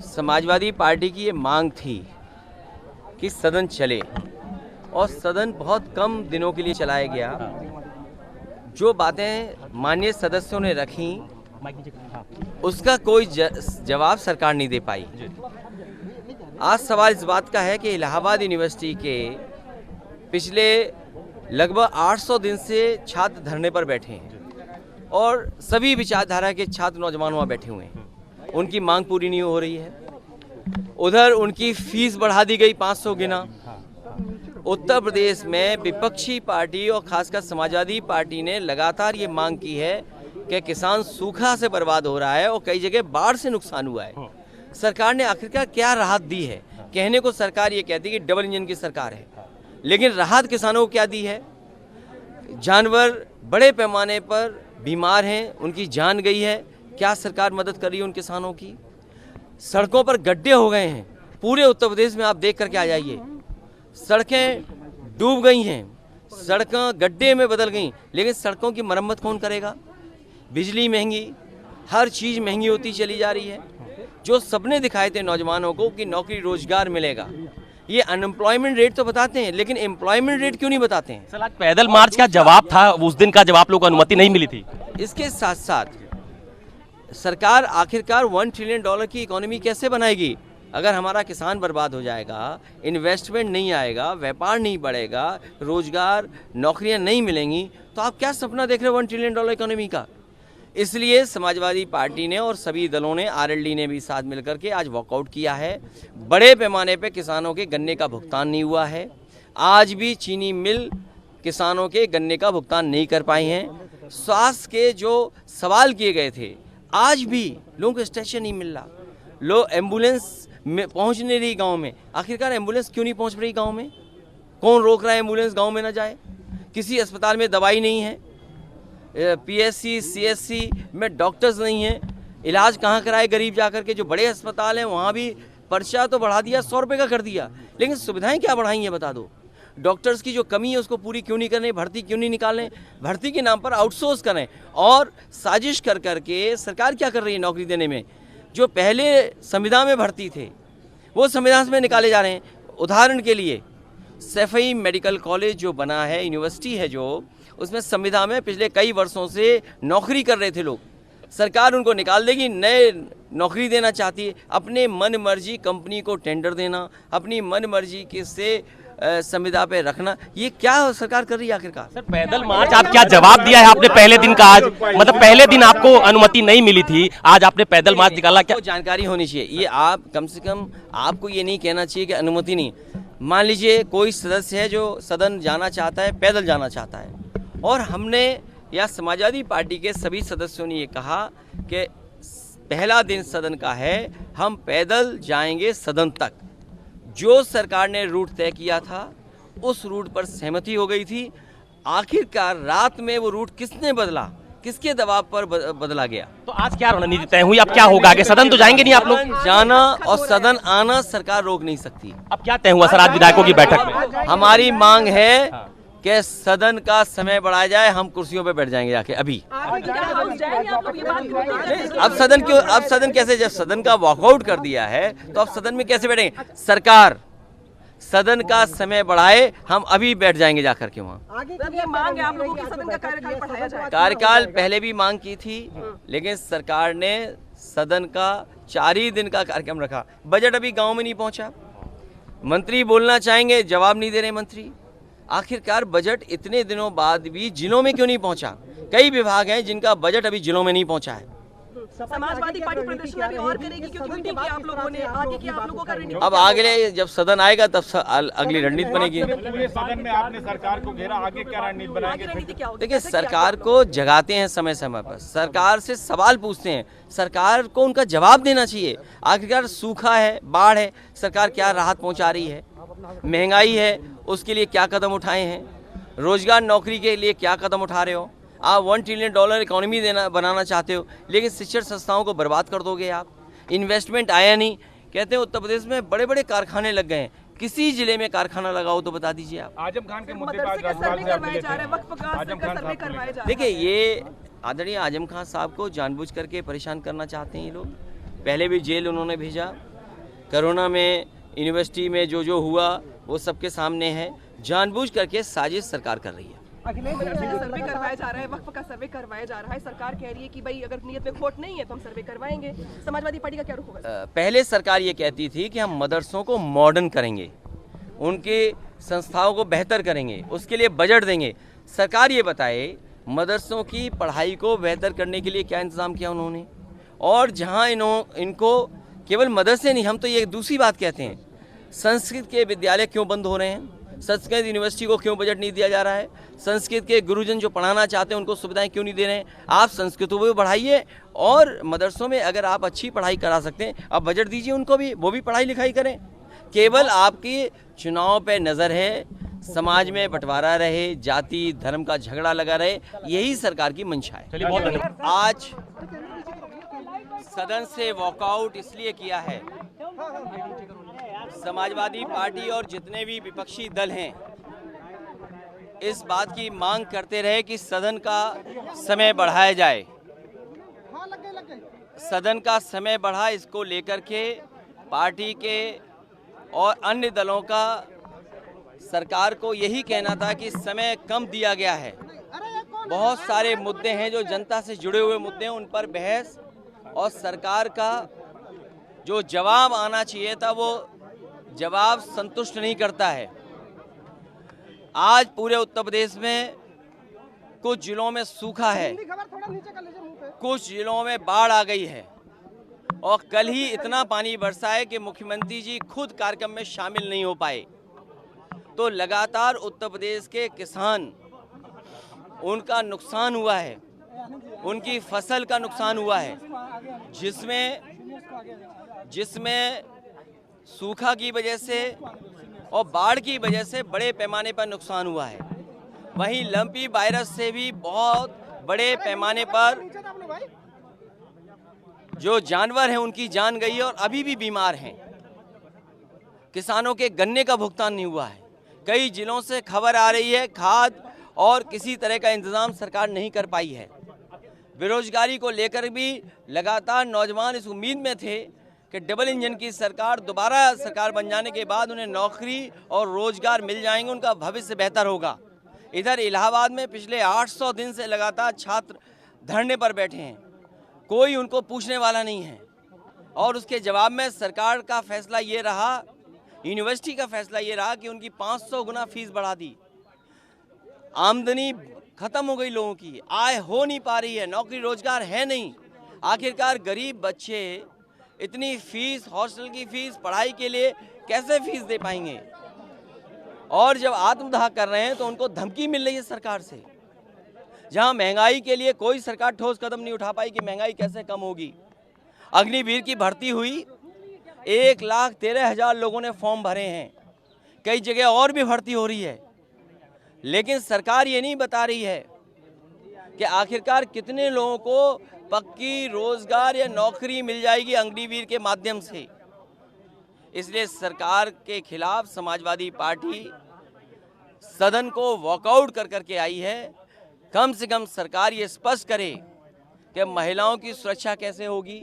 Samajwadi party की ये मांग थी कि सदन चले और सदन बहुत कम दिनों के लिए चलाया गया। जो बातें माननीय सदस्यों ने रखी उसका कोई जवाब सरकार नहीं दे पाई। आज सवाल इस बात का है कि इलाहाबाद यूनिवर्सिटी के पिछले लगभग 800 दिन से छात्र धरने पर बैठे हैं और सभी विचारधारा के छात्र नौजवान वहाँ बैठे हुए हैं। उनकी मांग पूरी नहीं हो रही है। उधर उनकी फीस बढ़ा दी गई 500 गुना। उत्तर प्रदेश में विपक्षी पार्टी और खासकर समाजवादी पार्टी ने लगातार ये मांग की है कि किसान सूखा से बर्बाद हो रहा है और कई जगह बाढ़ से नुकसान हुआ है। सरकार ने आखिरकार क्या राहत दी है? कहने को सरकार ये कहती है कि डबल इंजन की सरकार है, लेकिन राहत किसानों को क्या दी है? जानवर बड़े पैमाने पर बीमार हैं, उनकी जान गई है, क्या सरकार मदद कर रही है उन किसानों की? सड़कों पर गड्ढे हो गए हैं, पूरे उत्तर प्रदेश में आप देख करके आ जाइए। सड़कें डूब गई हैं, सड़कें गड्ढे में बदल गई, लेकिन सड़कों की मरम्मत कौन करेगा? बिजली महंगी, हर चीज़ महंगी होती चली जा रही है। जो सपने दिखाए थे नौजवानों को कि नौकरी रोजगार मिलेगा, ये अनएम्प्लॉयमेंट रेट तो बताते हैं, लेकिन एम्प्लॉयमेंट रेट क्यों नहीं बताते हैं? सर, आज पैदल मार्च का जवाब था, उस दिन का जवाब लोगों को अनुमति नहीं मिली थी। इसके साथ साथ सरकार आखिरकार $1 ट्रिलियन की इकोनॉमी कैसे बनाएगी? अगर हमारा किसान बर्बाद हो जाएगा, इन्वेस्टमेंट नहीं आएगा, व्यापार नहीं बढ़ेगा, रोजगार नौकरियां नहीं मिलेंगी, तो आप क्या सपना देख रहे हो $1 ट्रिलियन इकोनॉमी का? इसलिए समाजवादी पार्टी ने और सभी दलों ने, आरएलडी ने भी साथ मिलकर के आज वॉकआउट किया है। बड़े पैमाने पे किसानों के गन्ने का भुगतान नहीं हुआ है। आज भी चीनी मिल किसानों के गन्ने का भुगतान नहीं कर पाई हैं। स्वास्थ्य के जो सवाल किए गए थे, आज भी लोगों को स्टेशन नहीं मिल रहा। लोग एम्बुलेंस में पहुँच नहीं रही गाँव में। आखिरकार एम्बुलेंस क्यों नहीं पहुँच रही गाँव में? कौन रोक रहा है एम्बुलेंस गाँव में ना जाए? किसी अस्पताल में दवाई नहीं है, पीएससी सीएससी में डॉक्टर्स नहीं हैं। इलाज कहाँ कराए गरीब जाकर के? जो बड़े अस्पताल हैं वहाँ भी पर्चा तो बढ़ा दिया, 100 रुपये का कर दिया, लेकिन सुविधाएं क्या बढ़ाई हैं बता दो? डॉक्टर्स की जो कमी है उसको पूरी क्यों नहीं करने? भर्ती क्यों नहीं निकालने? भर्ती के नाम पर आउटसोर्स करें और साजिश कर करके सरकार क्या कर रही है नौकरी देने में? जो पहले संविदा में भर्ती थे वो संविदा में निकाले जा रहे हैं। उदाहरण के लिए सैफई मेडिकल कॉलेज जो बना है, यूनिवर्सिटी है जो, उसमें संविदा में पिछले कई वर्षों से नौकरी कर रहे थे लोग, सरकार उनको निकाल देगी, नए नौकरी देना चाहती है। अपने मन मर्जी कंपनी को टेंडर देना, अपनी मन मर्जी के से संविदा पे रखना, ये क्या सरकार कर रही है आखिरकार? सर, पैदल मार्च आप क्या जवाब दिया है आपने पहले दिन का? आज मतलब पहले दिन आपको अनुमति नहीं मिली थी, आज आपने पैदल मार्च निकाला, क्या जानकारी होनी चाहिए? ये आप कम से कम आपको ये नहीं कहना चाहिए कि अनुमति नहीं। मान लीजिए कोई सदस्य है जो सदन जाना चाहता है, पैदल जाना चाहता है, और हमने या समाजवादी पार्टी के सभी सदस्यों ने ये कहा कि पहला दिन सदन का है, हम पैदल जाएंगे सदन तक। जो सरकार ने रूट तय किया था उस रूट पर सहमति हो गई थी। आखिरकार रात में वो रूट किसने बदला, किसके दबाव पर बदला गया? तो आज क्या रणनीति तय हुई? अब क्या होगा आगे? सदन तो जाएंगे नहीं आप लोग? जाना और सदन आना सरकार रोक नहीं सकती। अब क्या तय हुआ सर आज विधायकों की बैठक में? हमारी मांग है कि सदन का समय बढ़ाया जाए, हम कुर्सियों पे बैठ जाएंगे जाके अभी। अब सदन क्यों? अब सदन कैसे? जब सदन का वॉकआउट कर दिया है तो अब सदन में कैसे बैठेंगे? सरकार सदन का समय बढ़ाए, हम अभी बैठ जाएंगे जाकर के वहाँ। कार्यकाल पहले भी मांग की थी, लेकिन सरकार ने सदन का 4 ही दिन का कार्यक्रम रखा। बजट अभी गाँव में नहीं पहुँचा। मंत्री बोलना चाहेंगे, जवाब नहीं दे रहे मंत्री। आखिरकार बजट इतने दिनों बाद भी जिलों में क्यों नहीं पहुंचा? कई विभाग हैं जिनका बजट अभी जिलों में नहीं पहुंचा है। समाजवादी पार्टी प्रदर्शन अभी और करेगी क्योंकि मीटिंग की आप लोगों ने आगे की आप लोगों का रणनीति। अब आगे जब सदन आएगा तब अगली रणनीति बनेगी। पूरे सदन में आपने सरकार को घेरा, आगे क्या रणनीति बनाएंगे? देखिए, सरकार को जगाते हैं समय समय पर, सरकार से सवाल पूछते हैं, सरकार को उनका जवाब देना चाहिए। आखिरकार सूखा है, बाढ़ है, सरकार क्या राहत पहुँचा रही है? महंगाई है, उसके लिए क्या कदम उठाए हैं? रोजगार नौकरी के लिए क्या कदम उठा रहे हो? आप $1 ट्रिलियन इकोनॉमी बनाना चाहते हो, लेकिन शिक्षण संस्थाओं को बर्बाद कर दोगे आप। इन्वेस्टमेंट आया नहीं। कहते हैं उत्तर प्रदेश में बड़े बड़े कारखाने लग गए हैं, किसी जिले में कारखाना लगाओ तो बता दीजिए आप। आजम खान के मुद्दे पर देखिए, ये आदरणीय आजम खान साहब को जानबूझ करके परेशान करना चाहते हैं ये लोग। पहले भी जेल उन्होंने भेजा। कोरोना में यूनिवर्सिटी में जो हुआ वो सबके सामने है। जानबूझ करके साजिश सरकार कर रही है। सर्वे करवाया जा रहा है, वक्फ का सर्वे करवाया जा रहा है। सरकार कह रही है कि भाई अगर नीयत में खोट नहीं है तो हम सर्वे करवाएंगे। समाजवादी पार्टी का क्या रुख होगा? पहले सरकार ये कहती थी कि हम मदरसों को मॉडर्न करेंगे, उनके संस्थाओं को बेहतर करेंगे, उसके लिए बजट देंगे। सरकार ये बताए मदरसों की पढ़ाई को बेहतर करने के लिए क्या इंतज़ाम किया उन्होंने। और जहाँ इनको केवल मदरसे नहीं, हम तो ये दूसरी बात कहते हैं, संस्कृत के विद्यालय क्यों बंद हो रहे हैं, संस्कृत यूनिवर्सिटी को क्यों बजट नहीं दिया जा रहा है, संस्कृत के गुरुजन जो पढ़ाना चाहते हैं उनको सुविधाएं क्यों नहीं दे रहे हैं। आप संस्कृत को भी बढ़ाइए और मदरसों में अगर आप अच्छी पढ़ाई करा सकते हैं आप बजट दीजिए उनको भी, वो भी पढ़ाई लिखाई करें। केवल आपकी चुनाव पे नज़र है, समाज में बंटवारा रहे, जाति धर्म का झगड़ा लगा रहे, यही सरकार की मंशा है। चलिए, बहुत धन्यवाद। आज सदन से वॉकआउट इसलिए किया है, समाजवादी पार्टी और जितने भी विपक्षी दल हैं इस बात की मांग करते रहे कि सदन का समय बढ़ाया जाए। सदन का समय बढ़ा, इसको लेकर के पार्टी के और अन्य दलों का सरकार को यही कहना था कि समय कम दिया गया है। बहुत सारे मुद्दे हैं जो जनता से जुड़े हुए मुद्दे हैं, उन पर बहस और सरकार का जो जवाब आना चाहिए था वो जवाब संतुष्ट नहीं करता है। आज पूरे उत्तर प्रदेश में कुछ जिलों में सूखा है, कुछ जिलों में बाढ़ आ गई है और कल ही इतना पानी बरसा है कि मुख्यमंत्री जी खुद कार्यक्रम में शामिल नहीं हो पाए। तो लगातार उत्तर प्रदेश के किसान, उनका नुकसान हुआ है, उनकी फसल का नुकसान हुआ है, जिसमें सूखा की वजह से और बाढ़ की वजह से बड़े पैमाने पर नुकसान हुआ है। वहीं लंपी वायरस से भी बहुत बड़े पैमाने पर जो जानवर हैं उनकी जान गई है और अभी भी बीमार हैं। किसानों के गन्ने का भुगतान नहीं हुआ है। कई जिलों से खबर आ रही है खाद और किसी तरह का इंतजाम सरकार नहीं कर पाई है। बेरोजगारी को लेकर भी लगातार नौजवान इस उम्मीद में थे कि डबल इंजन की सरकार दोबारा सरकार बन जाने के बाद उन्हें नौकरी और रोजगार मिल जाएंगे, उनका भविष्य बेहतर होगा। इधर इलाहाबाद में पिछले 800 दिन से लगातार छात्र धरने पर बैठे हैं, कोई उनको पूछने वाला नहीं है। और उसके जवाब में सरकार का फैसला ये रहा, यूनिवर्सिटी का फैसला ये रहा कि उनकी 500 गुना फीस बढ़ा दी। आमदनी खत्म हो गई, लोगों की आय हो नहीं पा रही है, नौकरी रोजगार है नहीं। आखिरकार गरीब बच्चे इतनी फीस, हॉस्टल की फीस, पढ़ाई के लिए कैसे फीस दे पाएंगे। और जब आत्मदाह कर रहे हैं तो उनको धमकी मिल रही है सरकार से। जहां महंगाई के लिए कोई सरकार ठोस कदम नहीं उठा पाई कि महंगाई कैसे कम होगी। अग्निवीर की भर्ती हुई, 1,13,000 लोगों ने फॉर्म भरे हैं, कई जगह और भी भर्ती हो रही है, लेकिन सरकार ये नहीं बता रही है कि आखिरकार कितने लोगों को पक्की रोजगार या नौकरी मिल जाएगी अग्निवीर के माध्यम से। इसलिए सरकार के खिलाफ समाजवादी पार्टी सदन को वॉकआउट कर करके आई है। कम से कम सरकार ये स्पष्ट करे कि महिलाओं की सुरक्षा कैसे होगी,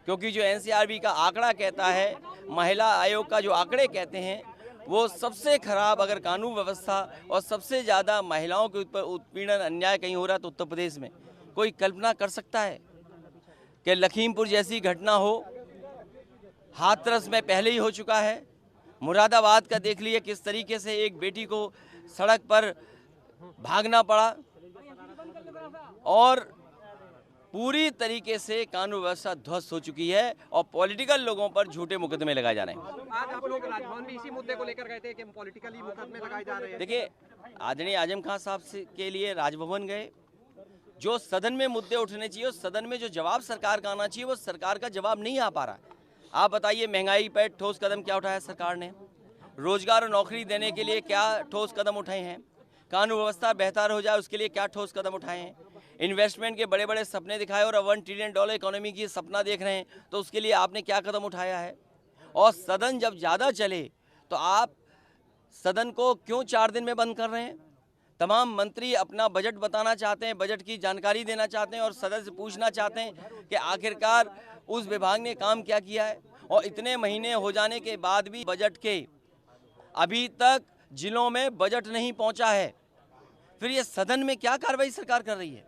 क्योंकि जो एनसीआरबी का आंकड़ा कहता है, महिला आयोग का जो आंकड़े कहते हैं, वो सबसे खराब अगर कानून व्यवस्था और सबसे ज़्यादा महिलाओं के ऊपर उत्पीड़न अन्याय कहीं हो रहा है तो उत्तर प्रदेश में। कोई कल्पना कर सकता है कि लखीमपुर जैसी घटना हो? हाथरस में पहले ही हो चुका है। मुरादाबाद का देख लिए किस तरीके से एक बेटी को सड़क पर भागना पड़ा और पूरी तरीके से कानून व्यवस्था ध्वस्त हो चुकी है और पॉलिटिकल लोगों पर झूठे मुकदमे लगाए जा रहे हैं। आज आप लोग राजभवन में इसी मुद्दे को लेकर गए थे कि पॉलिटिकली मुकदमे लगाए जा रहे हैं। देखिए, आदरणीय आजम खान साहब के लिए राजभवन गए। जो सदन में मुद्दे उठने चाहिए, उस सदन में जो जवाब सरकार का आना चाहिए, वो सरकार का जवाब नहीं आ पा रहा है। आप बताइए, महंगाई पर ठोस कदम क्या उठाया सरकार ने? रोजगार और नौकरी देने के लिए क्या ठोस कदम उठाए हैं? कानून व्यवस्था बेहतर हो जाए उसके लिए क्या ठोस कदम उठाए हैं? इन्वेस्टमेंट के बड़े बड़े सपने दिखाए और $1 ट्रिलियन इकोनॉमी की सपना देख रहे हैं, तो उसके लिए आपने क्या कदम उठाया है? और सदन जब ज़्यादा चले तो आप सदन को क्यों 4 दिन में बंद कर रहे हैं? तमाम मंत्री अपना बजट बताना चाहते हैं, बजट की जानकारी देना चाहते हैं और सदस्य पूछना चाहते हैं कि आखिरकार उस विभाग ने काम क्या किया है। और इतने महीने हो जाने के बाद भी बजट के अभी तक जिलों में बजट नहीं पहुंचा है, फिर ये सदन में क्या कार्रवाई सरकार कर रही है।